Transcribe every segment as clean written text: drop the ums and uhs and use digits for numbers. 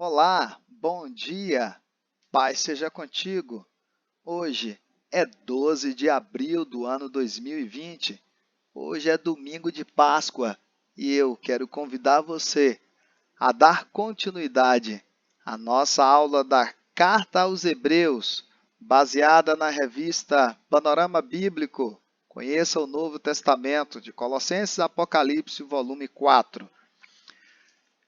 Olá, bom dia, paz seja contigo. Hoje é 12 de abril do ano 2020. Hoje é domingo de Páscoa e eu quero convidar você a dar continuidade à nossa aula da Carta aos Hebreus, baseada na revista Panorama Bíblico. Conheça o Novo Testamento de Colossenses Apocalipse, volume 4.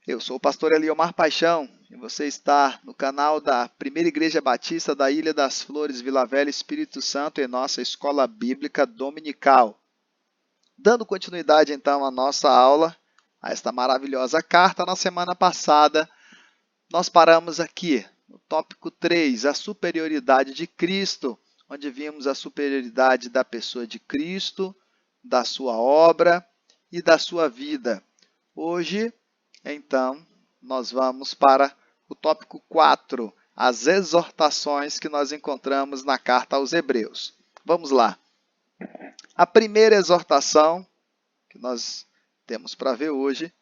Eu sou o pastor Eliomar Paixão e você está no canal da Primeira Igreja Batista da Ilha das Flores, Vila Velha, Espírito Santo, em nossa escola bíblica dominical. Dando continuidade então à nossa aula, a esta maravilhosa carta, na semana passada nós paramos aqui no tópico 3, a superioridade de Cristo, onde vimos a superioridade da pessoa de Cristo, da sua obra e da sua vida. Hoje, então, nós vamos para o tópico 4, as exortações que nós encontramos na carta aos Hebreus. Vamos lá. A primeira exortação que nós temos para ver hoje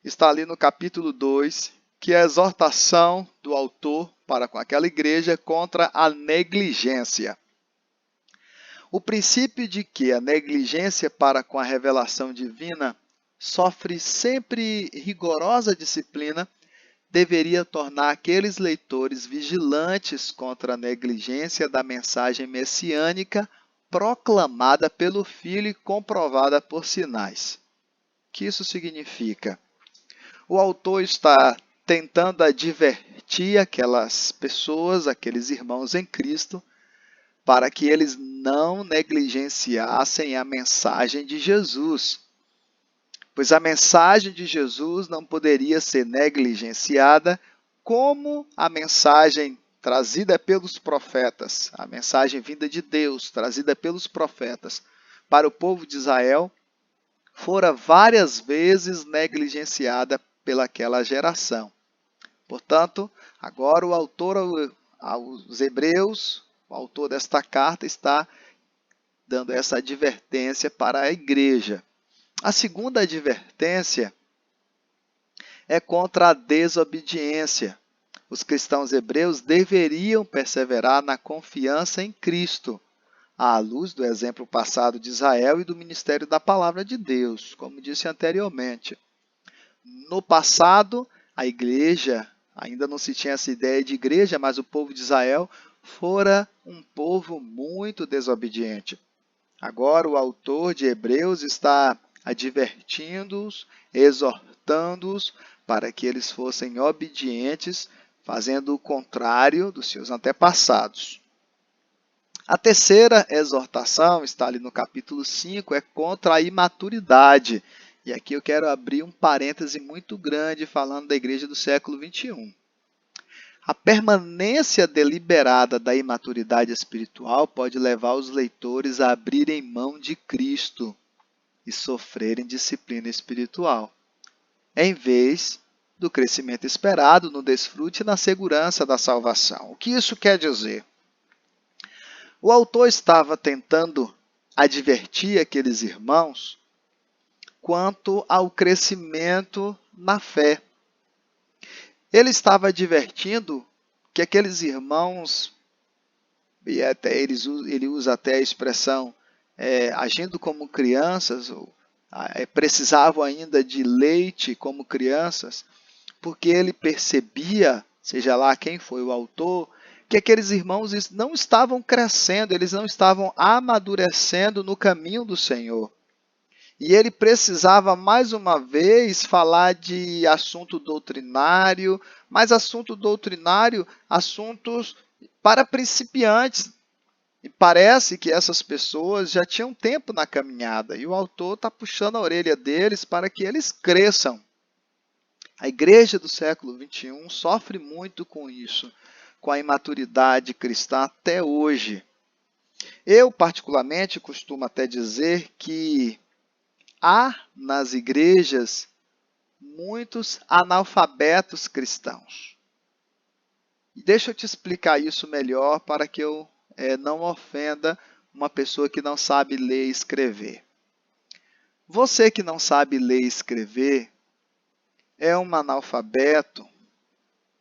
está ali no capítulo 2, que é a exortação do autor para com aquela igreja contra a negligência. O princípio de que a negligência para com a revelação divina sofre sempre rigorosa disciplina deveria tornar aqueles leitores vigilantes contra a negligência da mensagem messiânica proclamada pelo Filho e comprovada por sinais. O que isso significa? O autor está tentando advertir aquelas pessoas, aqueles irmãos em Cristo, para que eles não negligenciassem a mensagem de Jesus, pois a mensagem de Jesus não poderia ser negligenciada como a mensagem trazida pelos profetas, a mensagem vinda de Deus, trazida pelos profetas para o povo de Israel, fora várias vezes negligenciada pelaquela geração. Portanto, agora o autor aos Hebreus, o autor desta carta, está dando essa advertência para a igreja. A segunda advertência é contra a desobediência. Os cristãos hebreus deveriam perseverar na confiança em Cristo, à luz do exemplo passado de Israel e do ministério da palavra de Deus, como disse anteriormente. No passado, a igreja, ainda não se tinha essa ideia de igreja, mas o povo de Israel fora um povo muito desobediente. Agora o autor de Hebreus está advertindo-os, exortando-os para que eles fossem obedientes, fazendo o contrário dos seus antepassados. A terceira exortação está ali no capítulo 5, é contra a imaturidade. E aqui eu quero abrir um parêntese muito grande falando da igreja do século 21. A permanência deliberada da imaturidade espiritual pode levar os leitores a abrirem mão de Cristo e sofrerem disciplina espiritual, em vez do crescimento esperado no desfrute e na segurança da salvação. O que isso quer dizer? O autor estava tentando advertir aqueles irmãos quanto ao crescimento na fé. Ele estava advertindo que aqueles irmãos, e até ele usa até a expressão agindo como crianças, precisavam ainda de leite como crianças, porque ele percebia, seja lá quem foi o autor, que aqueles irmãos não estavam crescendo, eles não estavam amadurecendo no caminho do Senhor. E ele precisava, mais uma vez, falar de assunto doutrinário, mas assunto doutrinário, assuntos para principiantes. E parece que essas pessoas já tinham tempo na caminhada, e o autor está puxando a orelha deles para que eles cresçam. A igreja do século 21 sofre muito com isso, com a imaturidade cristã até hoje. Eu, particularmente, costumo até dizer que há nas igrejas muitos analfabetos cristãos. E deixa eu te explicar isso melhor para que eu não ofenda uma pessoa que não sabe ler e escrever. Você que não sabe ler e escrever é um analfabeto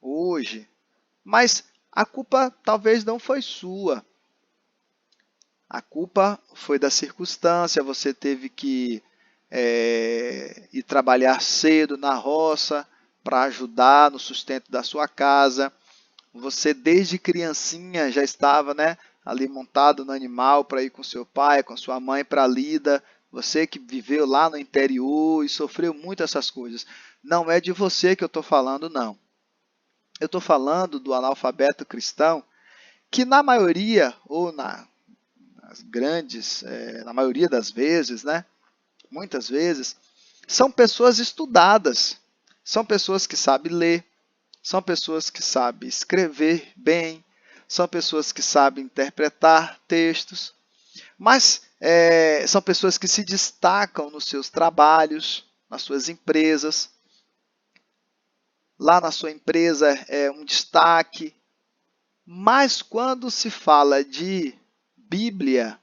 hoje, mas a culpa talvez não foi sua. A culpa foi da circunstância, você teve que ir trabalhar cedo na roça para ajudar no sustento da sua casa. Você desde criancinha já estava, né, ali montado no animal para ir com seu pai, com sua mãe para a lida. Você que viveu lá no interior e sofreu muito essas coisas. Não é de você que eu estou falando, não. Eu estou falando do analfabeto cristão que na maioria, ou nas grandes, na maioria das vezes, né, muitas vezes, são pessoas estudadas. São pessoas que sabem ler, são pessoas que sabem escrever bem, são pessoas que sabem interpretar textos, mas são pessoas que se destacam nos seus trabalhos, nas suas empresas. Lá na sua empresa é um destaque, mas quando se fala de Bíblia,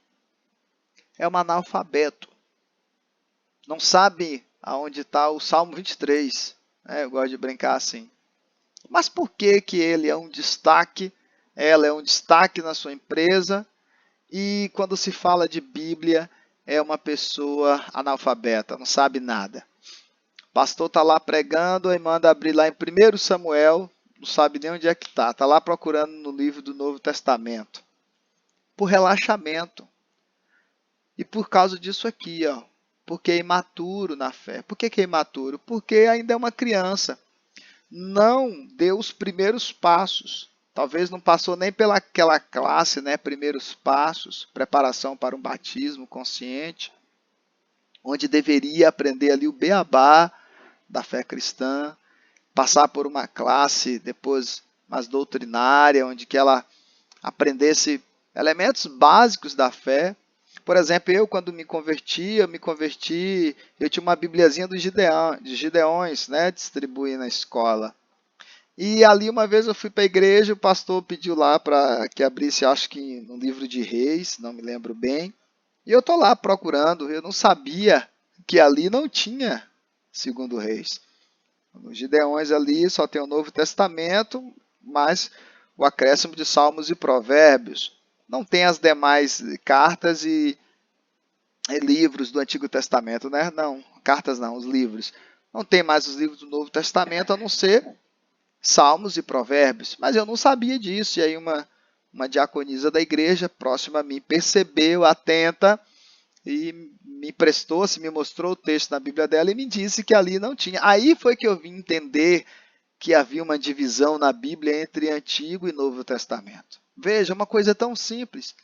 é um analfabeto. Não sabe aonde está o Salmo 23. Eu gosto de brincar assim. Mas por que que ele é um destaque? Ela é um destaque na sua empresa e quando se fala de Bíblia é uma pessoa analfabeta, não sabe nada. O pastor está lá pregando e manda abrir lá em 1 Samuel, não sabe nem onde é que está. Está lá procurando no livro do Novo Testamento. Por relaxamento. E por causa disso aqui, ó, porque é imaturo na fé. Por que é imaturo? Porque ainda é uma criança. Não deu os primeiros passos. Talvez não passou nem pelaquela classe, né? Primeiros passos, preparação para um batismo consciente, onde deveria aprender ali o beabá da fé cristã, passar por uma classe depois mais doutrinária, onde que ela aprendesse elementos básicos da fé. Por exemplo, eu quando me converti, eu tinha uma bibliazinha dos Gideões, né, distribuí na escola. E ali uma vez eu fui para a igreja, o pastor pediu lá para que abrisse, acho que no livro de Reis, não me lembro bem. E eu estou lá procurando, eu não sabia que ali não tinha segundo Reis. Nos Gideões ali só tem o Novo Testamento, mas o acréscimo de Salmos e Provérbios. Não tem as demais cartas e livros do Antigo Testamento, né? Não, cartas não, os livros. Não tem mais os livros do Novo Testamento, a não ser Salmos e Provérbios. Mas eu não sabia disso. E aí uma diaconisa da igreja próxima a mim percebeu, atenta, e me emprestou, se me mostrou o texto na Bíblia dela e me disse que ali não tinha. Aí foi que eu vim entender que havia uma divisão na Bíblia entre Antigo e Novo Testamento. Veja, uma coisa tão simples.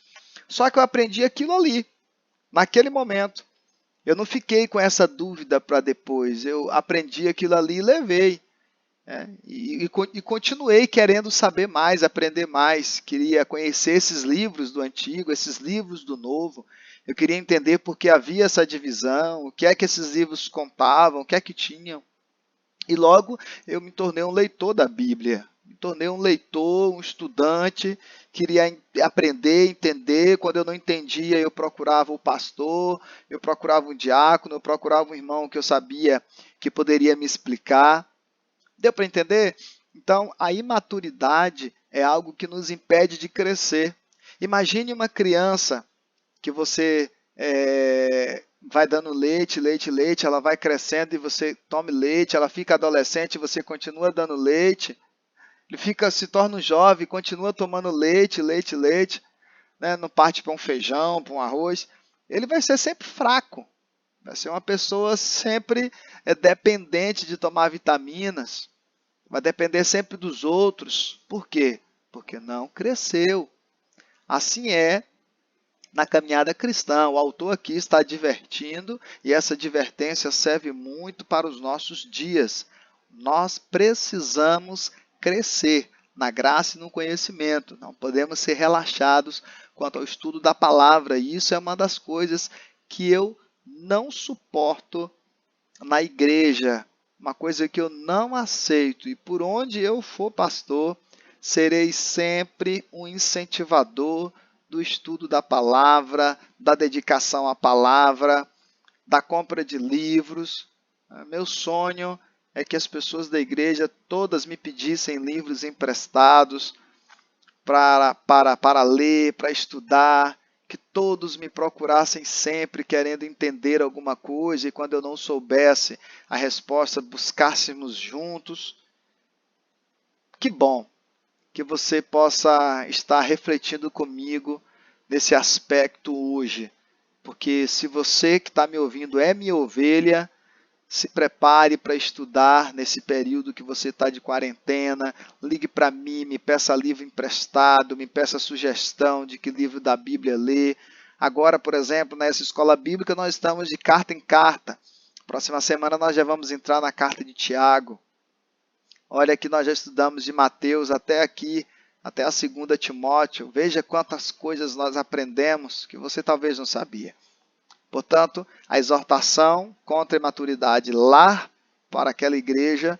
Só que eu aprendi aquilo ali, naquele momento. Eu não fiquei com essa dúvida para depois. Eu aprendi aquilo ali e levei. E continuei querendo saber mais, aprender mais. Queria conhecer esses livros do Antigo, esses livros do Novo. Eu queria entender por que havia essa divisão, o que é que esses livros contavam, o que é que tinham. E logo eu me tornei um leitor da Bíblia. Me tornei um leitor, um estudante, queria aprender, entender. Quando eu não entendia, eu procurava o pastor, eu procurava um diácono, eu procurava um irmão que eu sabia que poderia me explicar. Deu para entender? Então, a imaturidade é algo que nos impede de crescer. Imagine uma criança que você vai dando leite, leite, leite, ela vai crescendo e você toma leite, ela fica adolescente e você continua dando leite, ele se torna um jovem, continua tomando leite, leite, leite, né? Não parte para um feijão, para um arroz, ele vai ser sempre fraco, vai ser uma pessoa sempre dependente de tomar vitaminas, vai depender sempre dos outros. Por quê? Porque não cresceu. Assim é na caminhada cristã. O autor aqui está advertindo, e essa advertência serve muito para os nossos dias. Nós precisamos crescer na graça e no conhecimento. Não podemos ser relaxados quanto ao estudo da palavra. E isso é uma das coisas que eu não suporto na igreja. Uma coisa que eu não aceito. E por onde eu for pastor, serei sempre um incentivador do estudo da palavra, da dedicação à palavra, da compra de livros. Meu sonho é que as pessoas da igreja todas me pedissem livros emprestados para ler, para estudar, que todos me procurassem sempre querendo entender alguma coisa e quando eu não soubesse a resposta, buscássemos juntos. Que bom que você possa estar refletindo comigo nesse aspecto hoje, porque se você que está me ouvindo é minha ovelha, se prepare para estudar nesse período que você está de quarentena. Ligue para mim, me peça livro emprestado, me peça sugestão de que livro da Bíblia ler. Agora, por exemplo, nessa escola bíblica nós estamos de carta em carta. Próxima semana nós já vamos entrar na carta de Tiago. Olha que nós já estudamos de Mateus até aqui, até a 2 Timóteo. Veja quantas coisas nós aprendemos que você talvez não sabia. Portanto, a exortação contra a imaturidade lá para aquela igreja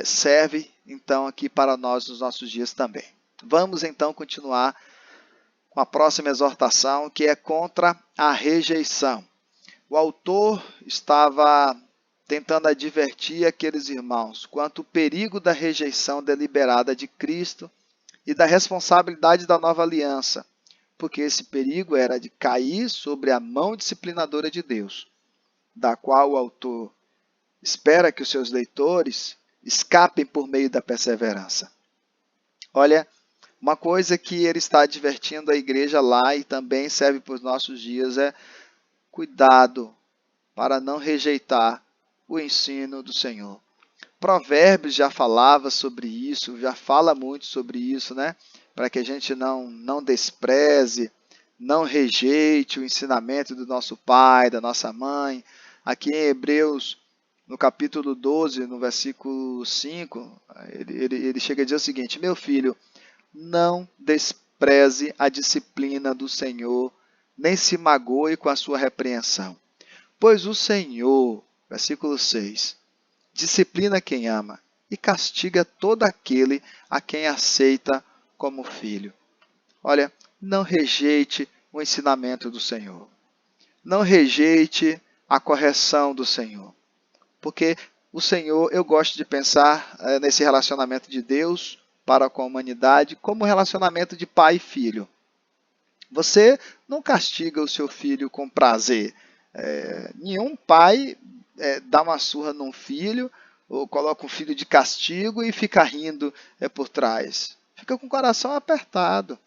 serve então aqui para nós nos nossos dias também. Vamos então continuar com a próxima exortação, que é contra a rejeição. O autor estava tentando advertir aqueles irmãos quanto ao perigo da rejeição deliberada de Cristo e da responsabilidade da nova aliança, porque esse perigo era de cair sobre a mão disciplinadora de Deus, da qual o autor espera que os seus leitores escapem por meio da perseverança. Olha, uma coisa que ele está advertindo a igreja lá e também serve para os nossos dias é cuidado para não rejeitar o ensino do Senhor. Provérbios já falava sobre isso, já fala muito sobre isso, né? Para que a gente não despreze, não rejeite o ensinamento do nosso pai, da nossa mãe. Aqui em Hebreus, no capítulo 12, no versículo 5, ele chega a dizer o seguinte: meu filho, não despreze a disciplina do Senhor, nem se magoe com a sua repreensão. Pois o Senhor, versículo 6, disciplina quem ama e castiga todo aquele a quem aceita como filho. Olha, não rejeite o ensinamento do Senhor. Não rejeite a correção do Senhor. Porque o Senhor, eu gosto de pensar nesse relacionamento de Deus para com a humanidade como relacionamento de pai e filho. Você não castiga o seu filho com prazer. Nenhum pai dá uma surra num filho ou coloca um filho de castigo e fica rindo por trás. Fica com o coração apertado.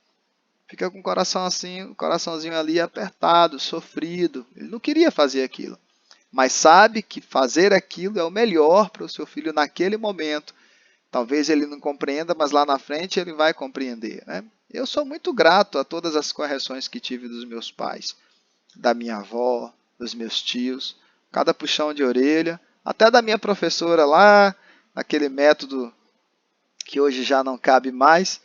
Fica com o coração assim, o coraçãozinho ali apertado, sofrido. Ele não queria fazer aquilo. Mas sabe que fazer aquilo é o melhor para o seu filho naquele momento. Talvez ele não compreenda, mas lá na frente ele vai compreender, né? Eu sou muito grato a todas as correções que tive dos meus pais, da minha avó, dos meus tios, cada puxão de orelha, até da minha professora lá, aquele método que hoje já não cabe mais,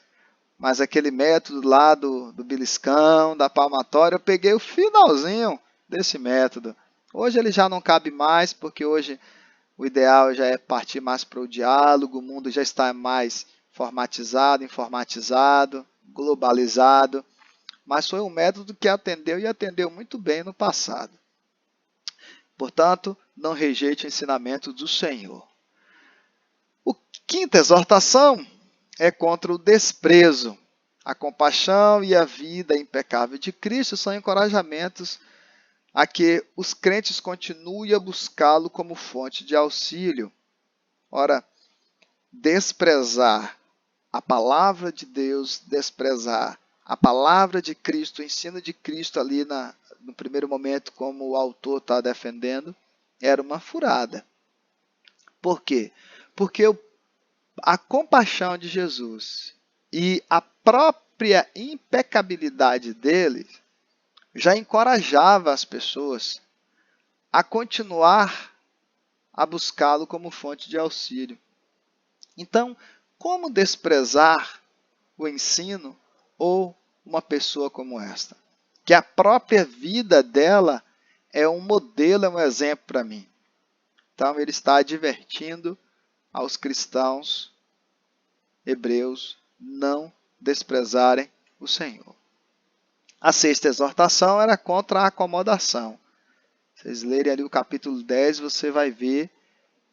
mas aquele método lá do beliscão, da palmatória, eu peguei o finalzinho desse método. Hoje ele já não cabe mais, porque hoje o ideal já é partir mais para o diálogo, o mundo já está mais formatizado, informatizado, globalizado, mas foi um método que atendeu e atendeu muito bem no passado. Portanto, não rejeite o ensinamento do Senhor. A quinta exortação é contra o desprezo. A compaixão e a vida impecável de Cristo são encorajamentos a que os crentes continuem a buscá-lo como fonte de auxílio. Ora, desprezar a palavra de Deus, desprezar a palavra de Cristo, o ensino de Cristo ali no primeiro momento, como o autor está defendendo, era uma furada. Por quê? Porque a compaixão de Jesus e a própria impecabilidade dele já encorajava as pessoas a continuar a buscá-lo como fonte de auxílio. Então, como desprezar o ensino ou uma pessoa como esta? Que a própria vida dela é um modelo, é um exemplo para mim. Então, ele está advertindo aos cristãos hebreus não desprezarem o Senhor. A sexta exortação era contra a acomodação. Vocês lerem ali o capítulo 10, você vai ver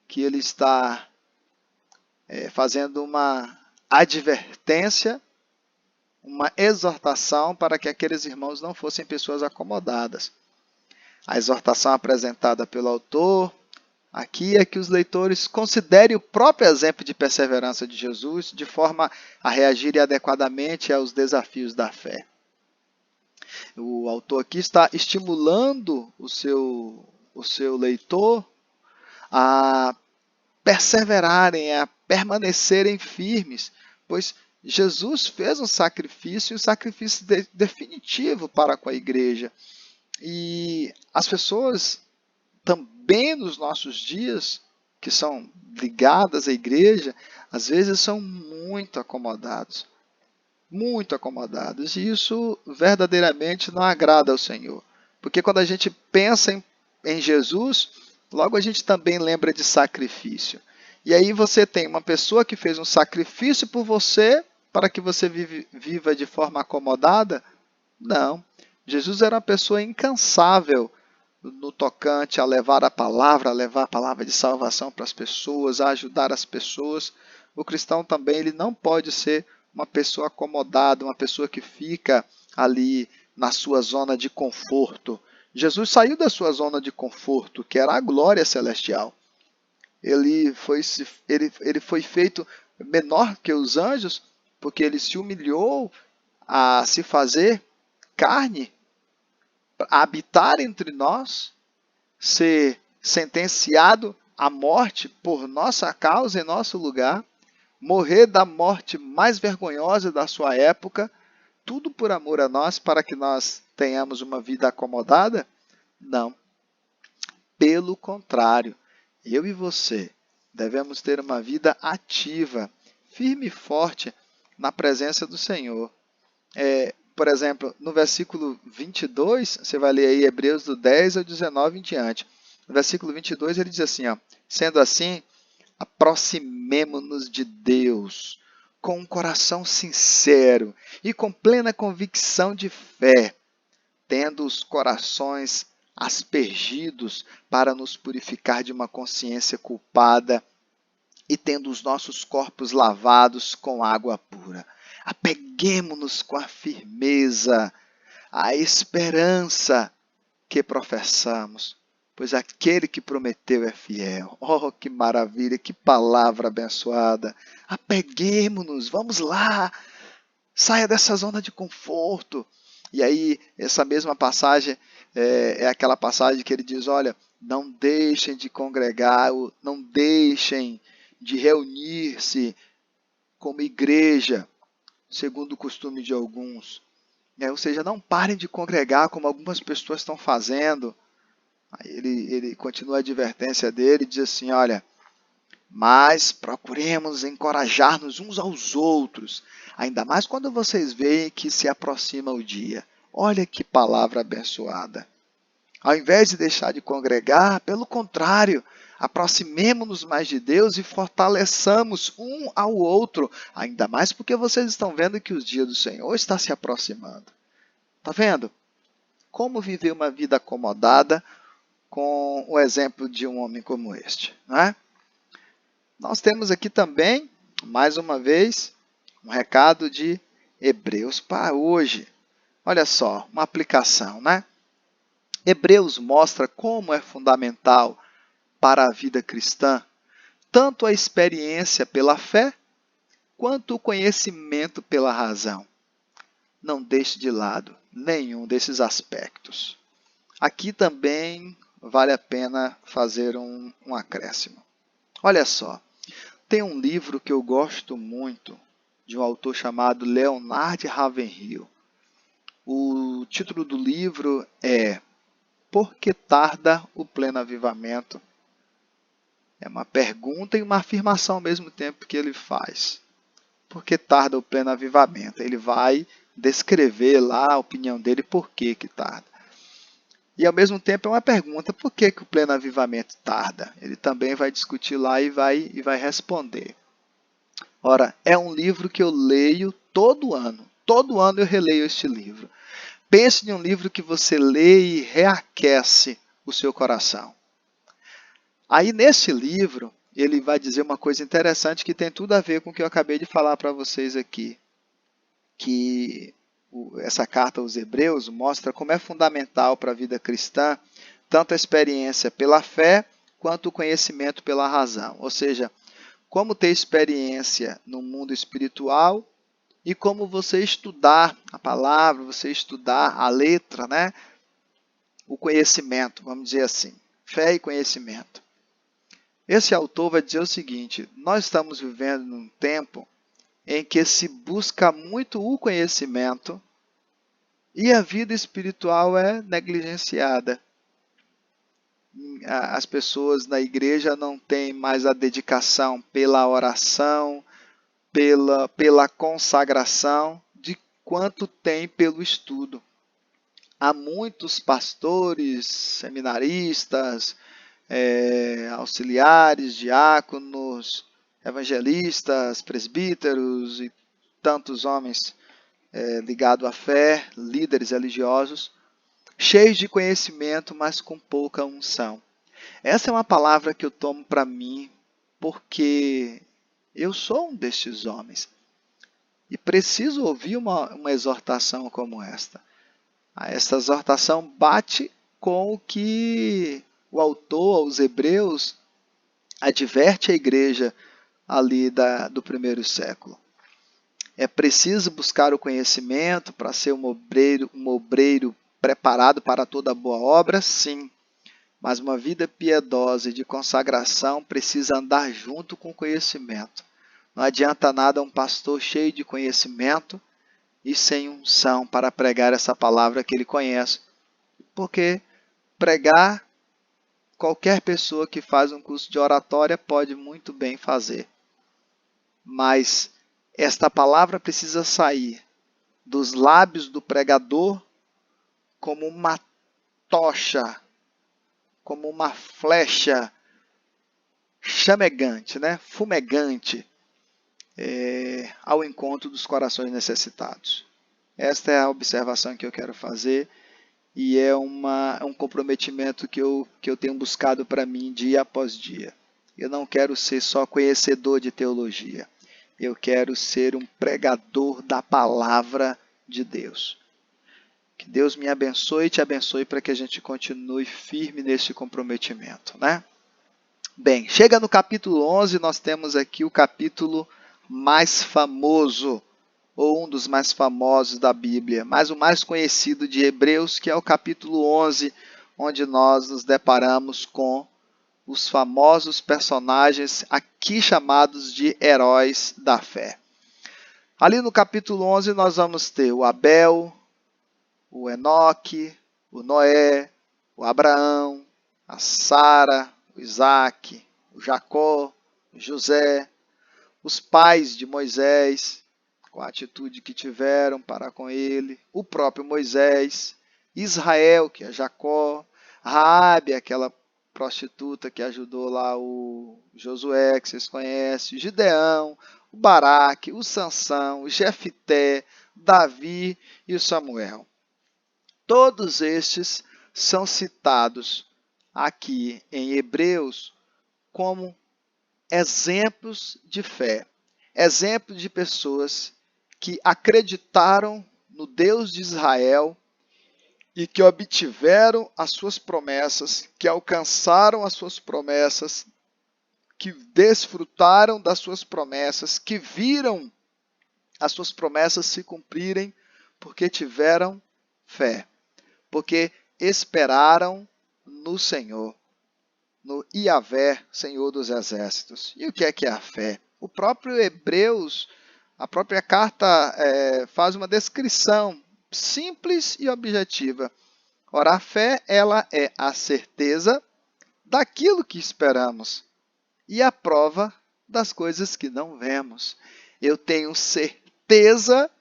que ele está fazendo uma advertência, uma exortação para que aqueles irmãos não fossem pessoas acomodadas. A exortação apresentada pelo autor aqui é que os leitores considerem o próprio exemplo de perseverança de Jesus de forma a reagirem adequadamente aos desafios da fé. O autor aqui está estimulando o seu leitor a perseverarem, a permanecerem firmes, pois Jesus fez um sacrifício, definitivo para com a igreja. E as pessoas também nos nossos dias, que são ligadas à igreja, às vezes são muito acomodados. Muito acomodados. E isso verdadeiramente não agrada ao Senhor. Porque quando a gente pensa em Jesus, logo a gente também lembra de sacrifício. E aí você tem uma pessoa que fez um sacrifício por você para que você viva de forma acomodada? Não. Jesus era uma pessoa incansável no tocante a levar a palavra de salvação para as pessoas, a ajudar as pessoas. O cristão também ele não pode ser uma pessoa acomodada, uma pessoa que fica ali na sua zona de conforto. Jesus saiu da sua zona de conforto, que era a glória celestial. Ele foi feito menor que os anjos, porque ele se humilhou a se fazer carne, a habitar entre nós, ser sentenciado à morte por nossa causa em nosso lugar, morrer da morte mais vergonhosa da sua época, tudo por amor a nós, para que nós tenhamos uma vida acomodada? Não. Pelo contrário, eu e você devemos ter uma vida ativa, firme e forte na presença do Senhor. Por exemplo, no versículo 22, você vai ler aí Hebreus do 10 ao 19 em diante. No versículo 22 ele diz assim, ó, sendo assim, aproximemo-nos de Deus com um coração sincero e com plena convicção de fé, tendo os corações aspergidos para nos purificar de uma consciência culpada e tendo os nossos corpos lavados com água pura. Apeguemo-nos com a firmeza à esperança que professamos, pois aquele que prometeu é fiel. Oh, que maravilha, que palavra abençoada. Apeguemo-nos, vamos lá, saia dessa zona de conforto. E aí, essa mesma passagem é aquela passagem que ele diz, olha, não deixem de congregar, não deixem de reunir-se como igreja, segundo o costume de alguns. Ou seja, não parem de congregar como algumas pessoas estão fazendo. Aí ele continua a advertência dele e diz assim, olha, mas procuremos encorajar-nos uns aos outros, ainda mais quando vocês veem que se aproxima o dia. Olha que palavra abençoada. Ao invés de deixar de congregar, pelo contrário, aproximemo-nos mais de Deus e fortaleçamos um ao outro, ainda mais porque vocês estão vendo que os dias do Senhor está se aproximando. Está vendo? Como viver uma vida acomodada com o exemplo de um homem como este, não é? Nós temos aqui também, mais uma vez, um recado de Hebreus para hoje. Olha só, uma aplicação, né? Hebreus mostra como é fundamental para a vida cristã tanto a experiência pela fé, quanto o conhecimento pela razão. Não deixe de lado nenhum desses aspectos. Aqui também vale a pena fazer um acréscimo. Olha só, tem um livro que eu gosto muito, de um autor chamado Leonard Ravenhill. O título do livro é Por que tarda o pleno avivamento? É uma pergunta e uma afirmação ao mesmo tempo que ele faz. Por que tarda o pleno avivamento? Ele vai descrever lá a opinião dele por que tarda. E ao mesmo tempo é uma pergunta, por que o pleno avivamento tarda? Ele também vai discutir lá e vai responder. Ora, é um livro que eu leio todo ano. Todo ano eu releio este livro. Pense em um livro que você lê e reaquece o seu coração. Aí, nesse livro, ele vai dizer uma coisa interessante que tem tudo a ver com o que eu acabei de falar para vocês aqui, que essa carta aos Hebreus mostra como é fundamental para a vida cristã tanto a experiência pela fé quanto o conhecimento pela razão. Ou seja, como ter experiência no mundo espiritual e como você estudar a palavra, você estudar a letra, né? O conhecimento, vamos dizer assim, fé e conhecimento. Esse autor vai dizer o seguinte: nós estamos vivendo num tempo em que se busca muito o conhecimento e a vida espiritual é negligenciada. As pessoas na igreja não têm mais a dedicação pela oração, pela consagração, de quanto tem pelo estudo. Há muitos pastores, seminaristas, auxiliares, diáconos, evangelistas, presbíteros e tantos homens ligados à fé, líderes religiosos, cheios de conhecimento, mas com pouca unção. Essa é uma palavra que eu tomo para mim porque eu sou um destes homens e preciso ouvir uma exortação como esta. Esta exortação bate com o que o autor aos Hebreus adverte a igreja ali do primeiro século. É preciso buscar o conhecimento para ser um obreiro preparado para toda boa obra? Sim. Mas uma vida piedosa e de consagração precisa andar junto com o conhecimento. Não adianta nada um pastor cheio de conhecimento e sem unção para pregar essa palavra que ele conhece. Porque pregar, qualquer pessoa que faz um curso de oratória pode muito bem fazer. Mas esta palavra precisa sair dos lábios do pregador como uma tocha, como uma flecha chamegante, né? Fumegante, ao encontro dos corações necessitados. Esta é a observação que eu quero fazer e é um comprometimento que eu tenho buscado para mim dia após dia. Eu não quero ser só conhecedor de teologia. Eu quero ser um pregador da palavra de Deus. Que Deus me abençoe e te abençoe para que a gente continue firme nesse comprometimento, né? Bem, chega no capítulo 11, nós temos aqui o capítulo mais famoso, ou um dos mais famosos da Bíblia, mas o mais conhecido de Hebreus, que é o capítulo 11, onde nós nos deparamos com os famosos personagens aqui chamados de heróis da fé. Ali no capítulo 11 nós vamos ter o Abel, o Enoque, o Noé, o Abraão, a Sara, o Isaac, o Jacó, o José, os pais de Moisés, com a atitude que tiveram para com ele, o próprio Moisés, Israel, que é Jacó, Raabe, aquela prostituta que ajudou lá o Josué, que vocês conhecem, Gideão, o Baraque, o Sansão, o Jefité, Davi e o Samuel. Todos estes são citados aqui em Hebreus como exemplos de fé, exemplos de pessoas que acreditaram no Deus de Israel e que obtiveram as suas promessas, que alcançaram as suas promessas, que desfrutaram das suas promessas, que viram as suas promessas se cumprirem porque tiveram fé, porque esperaram no Senhor, no Iavé, Senhor dos Exércitos. E o que é a fé? O próprio Hebreus, a própria carta faz uma descrição simples e objetiva. Ora, a fé, ela é a certeza daquilo que esperamos e a prova das coisas que não vemos. Eu tenho certeza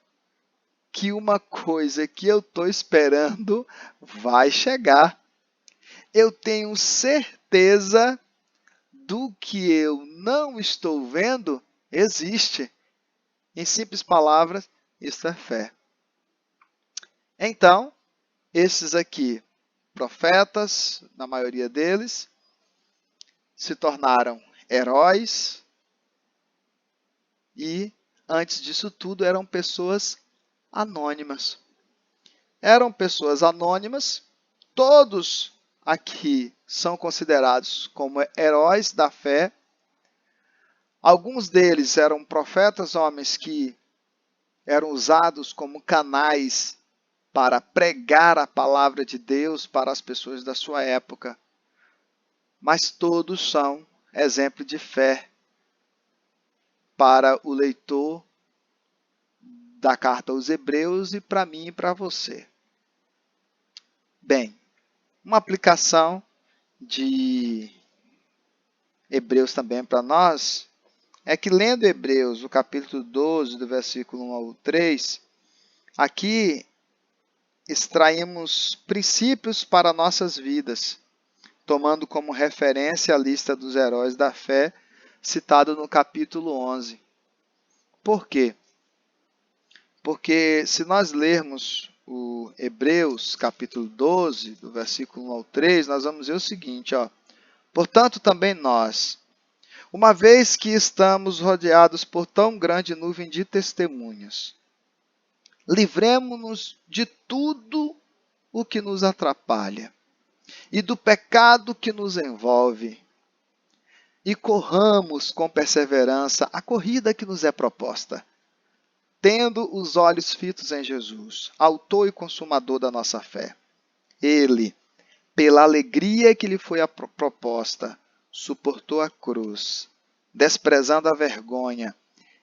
que uma coisa que eu estou esperando vai chegar. Eu tenho certeza do que eu não estou vendo existe. Em simples palavras, isso é fé. Então, esses aqui, profetas, na maioria deles, se tornaram heróis e, antes disso tudo, eram pessoas anônimas. Eram pessoas anônimas, todos aqui são considerados como heróis da fé. Alguns deles eram profetas, homens que eram usados como canais para pregar a palavra de Deus para as pessoas da sua época. Mas todos são exemplo de fé para o leitor da carta aos Hebreus e para mim e para você. Bem, uma aplicação de Hebreus também para nós é que, lendo Hebreus, o capítulo 12, do versículo 1 ao 3, aqui extraímos princípios para nossas vidas, tomando como referência a lista dos heróis da fé, citado no capítulo 11. Por quê? Porque se nós lermos o Hebreus, capítulo 12, do versículo 1 ao 3, nós vamos ver o seguinte, ó. Portanto, também nós, uma vez que estamos rodeados por tão grande nuvem de testemunhas, livremo-nos de tudo o que nos atrapalha e do pecado que nos envolve, e corramos com perseverança a corrida que nos é proposta, tendo os olhos fitos em Jesus, autor e consumador da nossa fé. Ele, pela alegria que lhe foi proposta, suportou a cruz, desprezando a vergonha,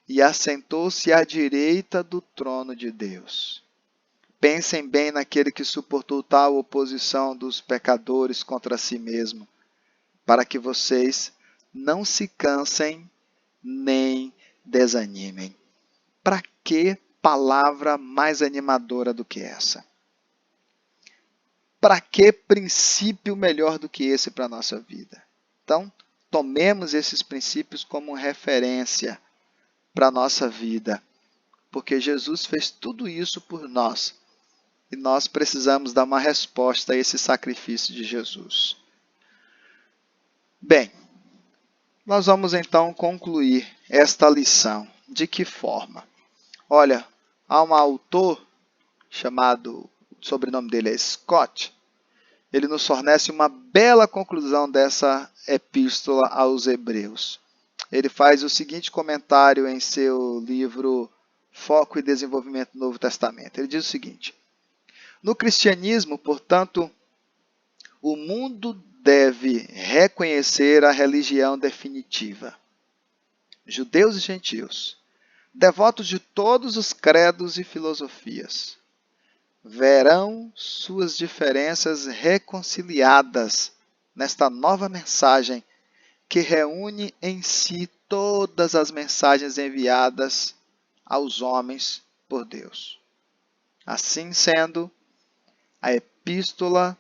e assentou-se à direita do trono de Deus. Pensem bem naquele que suportou tal oposição dos pecadores contra si mesmo, para que vocês não se cansem nem desanimem. Para que palavra mais animadora do que essa? Para que princípio melhor do que esse para a nossa vida? Então, tomemos esses princípios como referência para a nossa vida, porque Jesus fez tudo isso por nós e nós precisamos dar uma resposta a esse sacrifício de Jesus. Bem, nós vamos então concluir esta lição. De que forma? Olha, há um autor chamado, o sobrenome dele é Scott, ele nos fornece uma bela conclusão dessa epístola aos Hebreus. Ele faz o seguinte comentário em seu livro Foco e Desenvolvimento do Novo Testamento. Ele diz o seguinte: no cristianismo, portanto, o mundo deve reconhecer a religião definitiva. Judeus e gentios, devotos de todos os credos e filosofias, verão suas diferenças reconciliadas nesta nova mensagem que reúne em si todas as mensagens enviadas aos homens por Deus. Assim sendo, a epístola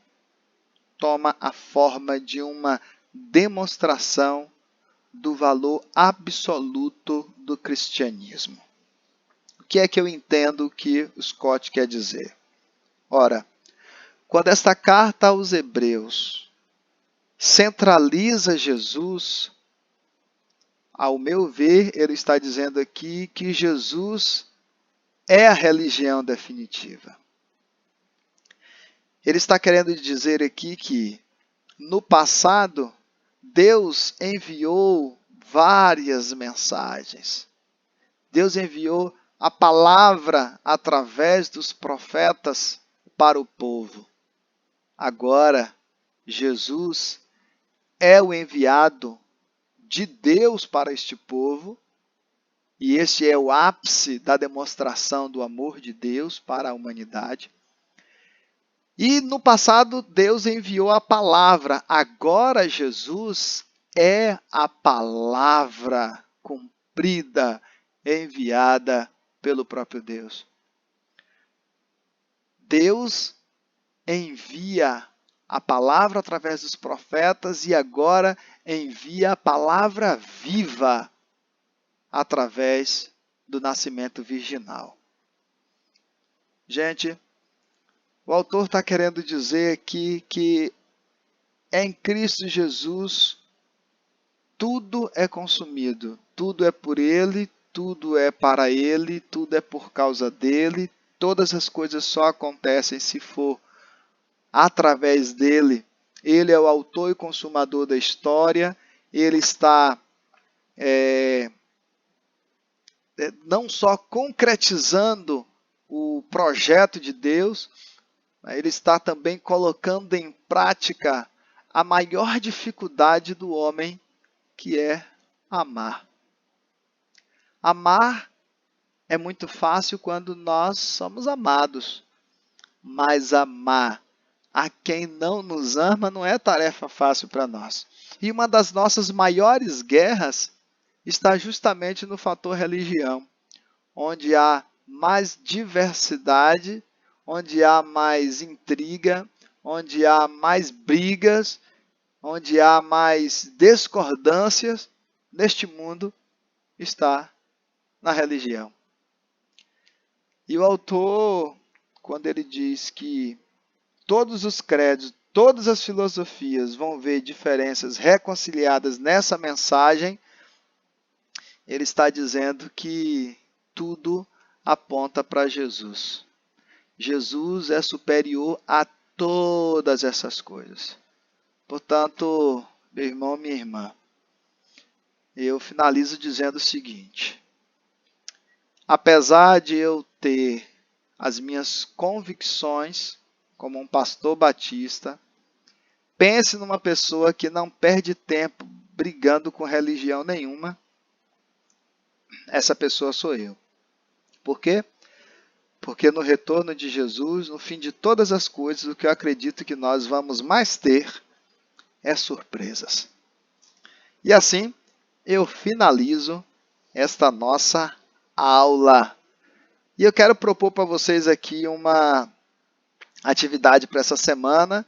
toma a forma de uma demonstração do valor absoluto do cristianismo. O que é que eu entendo que o Scott quer dizer? Ora, quando esta carta aos Hebreus centraliza Jesus, ao meu ver, ele está dizendo aqui que Jesus é a religião definitiva. Ele está querendo dizer aqui que, no passado, Deus enviou várias mensagens. Deus enviou a palavra através dos profetas para o povo. Agora, Jesus é o enviado de Deus para este povo, e este é o ápice da demonstração do amor de Deus para a humanidade. E no passado, Deus enviou a palavra. Agora, Jesus é a palavra cumprida, enviada pelo próprio Deus. Deus envia a palavra através dos profetas e agora envia a palavra viva através do nascimento virginal. Gente, o autor está querendo dizer aqui que em Cristo Jesus tudo é consumido, tudo é por Ele, tudo é para Ele, tudo é por causa dEle, todas as coisas só acontecem se for através dEle. Ele é o autor e consumador da história, Ele está não só concretizando o projeto de Deus, mas Ele está também colocando em prática a maior dificuldade do homem, que é amar. Amar é muito fácil quando nós somos amados, mas amar a quem não nos ama não é tarefa fácil para nós. E uma das nossas maiores guerras está justamente no fator religião, onde há mais diversidade, onde há mais intriga, onde há mais brigas, onde há mais discordâncias. Neste mundo está na religião. E o autor, quando ele diz que todos os credos, todas as filosofias vão ver diferenças reconciliadas nessa mensagem, ele está dizendo que tudo aponta para Jesus. Jesus é superior a todas essas coisas. Portanto, meu irmão, minha irmã, eu finalizo dizendo o seguinte: apesar de eu ter as minhas convicções como um pastor batista, pense numa pessoa que não perde tempo brigando com religião nenhuma. Essa pessoa sou eu. Por quê? Porque no retorno de Jesus, no fim de todas as coisas, o que eu acredito que nós vamos mais ter é surpresas. E assim, eu finalizo esta nossa aula. E eu quero propor para vocês aqui uma atividade para essa semana.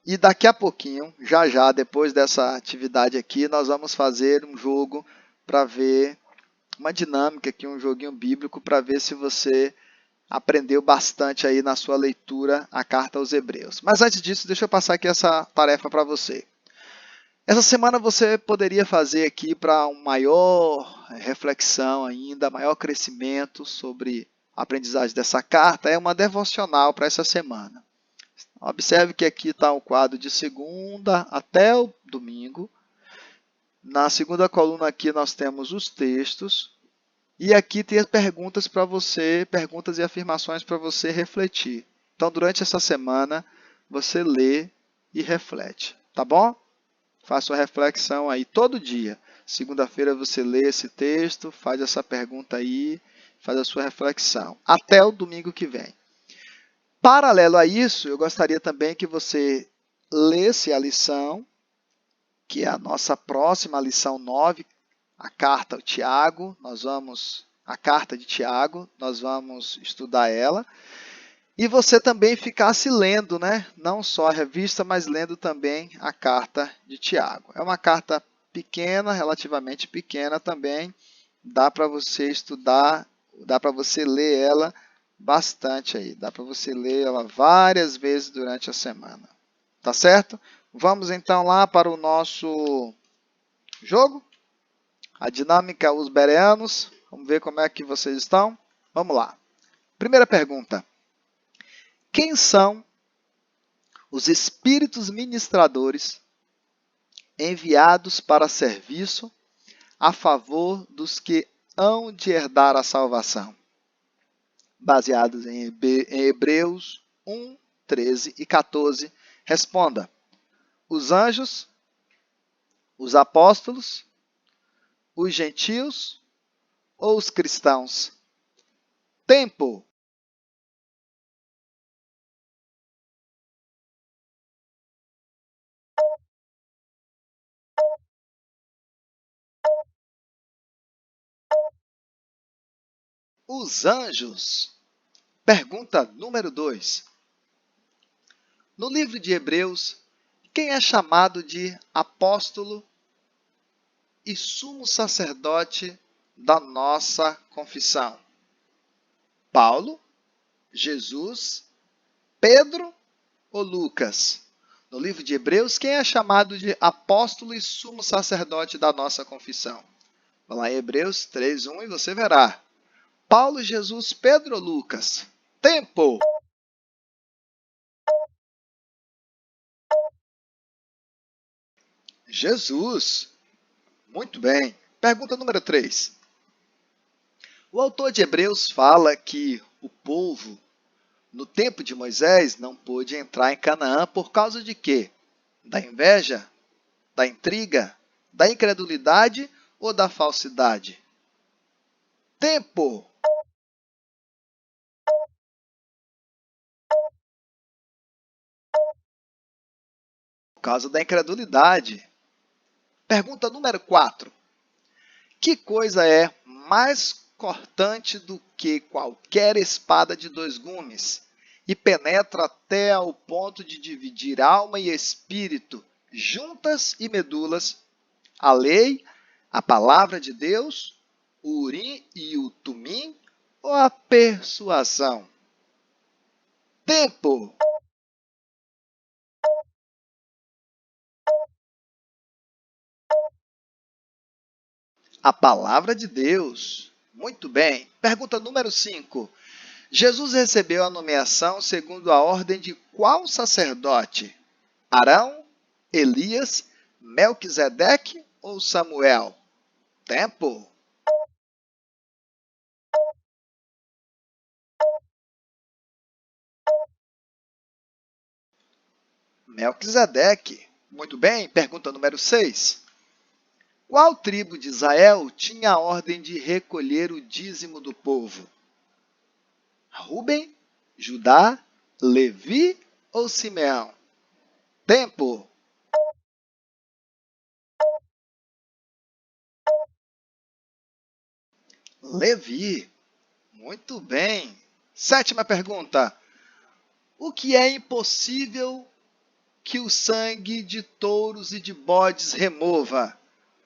E daqui a pouquinho, já depois dessa atividade aqui, nós vamos fazer um jogo para ver, uma dinâmica aqui, um joguinho bíblico, para ver se você aprendeu bastante aí na sua leitura a carta aos Hebreus. Mas antes disso, deixa eu passar aqui essa tarefa para você. Essa semana você poderia fazer aqui para uma maior reflexão ainda, maior crescimento sobre a aprendizagem dessa carta, é uma devocional para essa semana. Observe que aqui está o quadro de segunda até o domingo. Na segunda coluna aqui nós temos os textos. E aqui tem as perguntas para você, perguntas e afirmações para você refletir. Então, durante essa semana, você lê e reflete, tá bom? Faça uma reflexão aí todo dia. Segunda-feira você lê esse texto, faz essa pergunta aí, faz a sua reflexão. Até o domingo que vem. Paralelo a isso, eu gostaria também que você lesse a lição, que é a nossa próxima lição 9, a carta ao Tiago. A carta de Tiago, nós vamos estudar ela. E você também ficasse lendo, né? Não só a revista, mas lendo também a carta de Tiago. É uma carta pequena, relativamente pequena também. Dá para você estudar, dá para você ler ela bastante aí. Dá para você ler ela várias vezes durante a semana. Tá certo? Vamos então lá para o nosso jogo. A dinâmica, os bereanos. Vamos ver como é que vocês estão. Vamos lá. Primeira pergunta. Quem são os espíritos ministradores enviados para serviço a favor dos que hão de herdar a salvação? Baseados em Hebreus 1, 13 e 14. Responda. Os anjos, os apóstolos, os gentios ou os cristãos? Tempo. Os anjos. Pergunta número 2. No livro de Hebreus, quem é chamado de apóstolo e sumo sacerdote da nossa confissão? Paulo, Jesus, Pedro ou Lucas? no livro de Hebreus, quem é chamado de apóstolo e sumo sacerdote da nossa confissão? Vai lá em Hebreus 3:1 e você verá. Paulo, Jesus, Pedro ou Lucas? Tempo! Jesus. Muito bem. Pergunta número 3. O autor de Hebreus fala que o povo, no tempo de Moisés, não pôde entrar em Canaã por causa de quê? Da inveja? Da intriga? Da incredulidade ou da falsidade? Tempo! Por causa da incredulidade. Pergunta número 4. Que coisa é mais cortante do que qualquer espada de 2 gumes e penetra até ao ponto de dividir alma e espírito, juntas e medulas, a lei, a palavra de Deus, o urim e o tumim ou a persuasão? Tempo! A palavra de Deus. Muito bem. Pergunta número 5. Jesus recebeu a nomeação segundo a ordem de qual sacerdote? Arão, Elias, Melquisedeque ou Samuel? Tempo. Melquisedeque. Muito bem. Pergunta número 6. Qual tribo de Israel tinha a ordem de recolher o dízimo do povo? Ruben, Judá, Levi ou Simeão? Tempo. Levi. Muito bem. 7ª pergunta. O que é impossível que o sangue de touros e de bodes remova?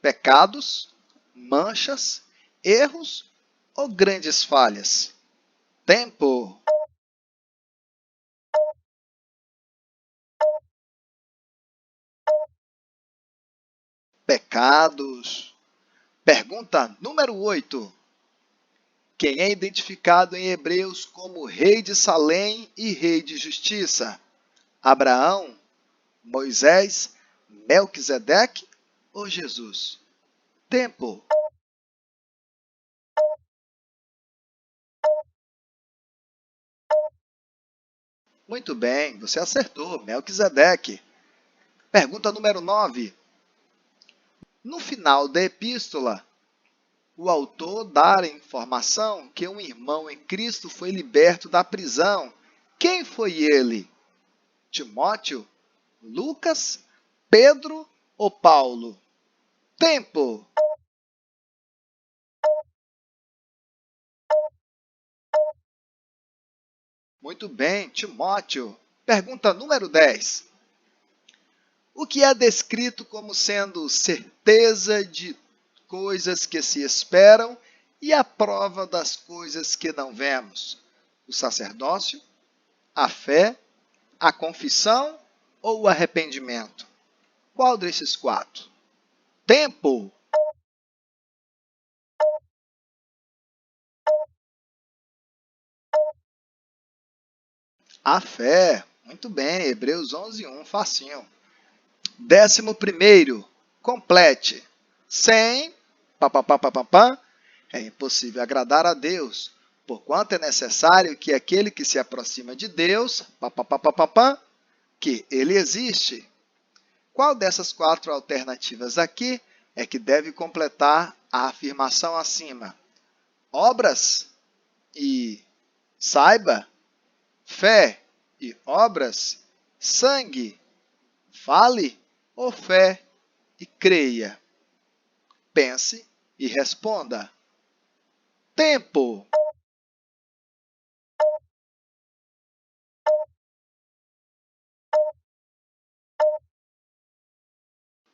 Pecados, manchas, erros ou grandes falhas? Tempo. Pecados. Pergunta número 8. Quem é identificado em Hebreus como rei de Salém e rei de justiça? Abraão, Moisés, Melquisedeque ou Jesus? Tempo. Muito bem, você acertou, Melquisedeque. Pergunta número 9. No final da epístola, o autor dá a informação que um irmão em Cristo foi liberto da prisão. Quem foi ele? Timóteo, Lucas, Pedro ou Paulo? Tempo. Muito bem, Timóteo. Pergunta número 10. O que é descrito como sendo certeza de coisas que se esperam e a prova das coisas que não vemos? O sacerdócio, a fé, a confissão ou o arrependimento? Qual desses 4? Tempo. A fé. Muito bem, Hebreus 11:1, facinho. 11º, complete. Sem, papapá, é impossível agradar a Deus, porquanto é necessário que aquele que se aproxima de Deus, papapá, que ele existe. Qual dessas 4 alternativas aqui é que deve completar a afirmação acima? Obras e saiba, fé e obras, sangue, fale ou fé e creia? Pense e responda. Tempo.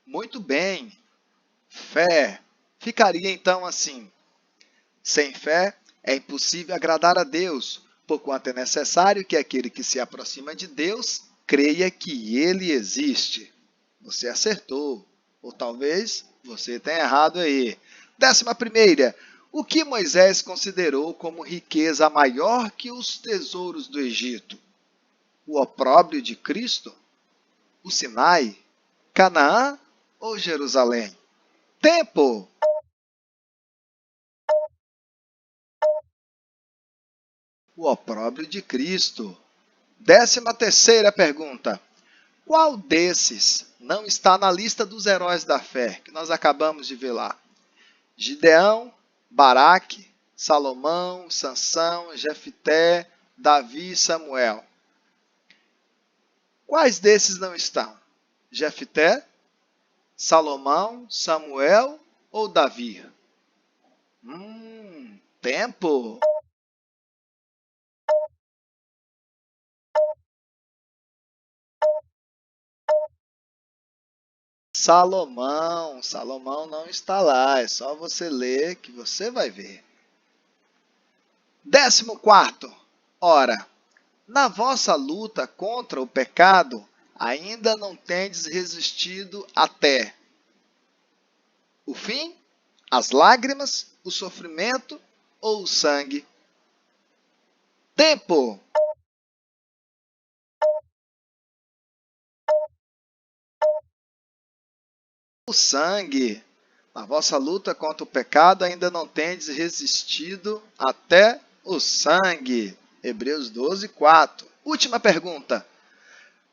Muito bem. Fé. Ficaria então assim. Sem fé é impossível agradar a Deus, porquanto é necessário que aquele que se aproxima de Deus creia que ele existe. Você acertou, ou talvez você tenha errado aí. 11ª, o que Moisés considerou como riqueza maior que os tesouros do Egito? O opróbrio de Cristo? O Sinai? Canaã ou Jerusalém? Tempo! O opróbrio de Cristo. 13ª pergunta. Qual desses não está na lista dos heróis da fé, que nós acabamos de ver lá? Gideão, Baraque, Salomão, Sansão, Jefté, Davi e Samuel. Quais desses não estão? Jefté, Salomão, Samuel ou Davi? Tempo! Salomão. Salomão não está lá. É só você ler que você vai ver. 14º. Ora, na vossa luta contra o pecado, ainda não tendes resistido até o fim, as lágrimas, o sofrimento ou o sangue? Tempo! O sangue. Na vossa luta contra o pecado, ainda não tendes resistido até o sangue. Hebreus 12, 4. Última pergunta.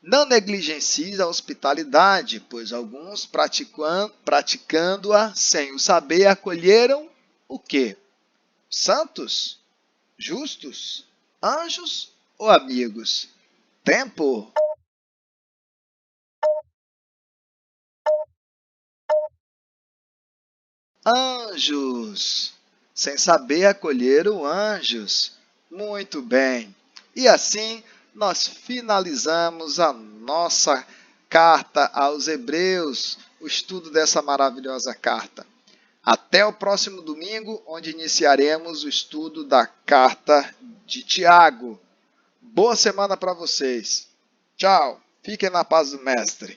Não negligencies a hospitalidade, pois alguns praticando-a sem o saber acolheram o quê? Santos? Justos? Anjos ou amigos? Tempo! Anjos! Sem saber acolheram anjos. Muito bem. E assim nós finalizamos a nossa carta aos Hebreus, o estudo dessa maravilhosa carta. Até o próximo domingo, onde iniciaremos o estudo da carta de Tiago. Boa semana para vocês. Tchau. Fiquem na paz do Mestre.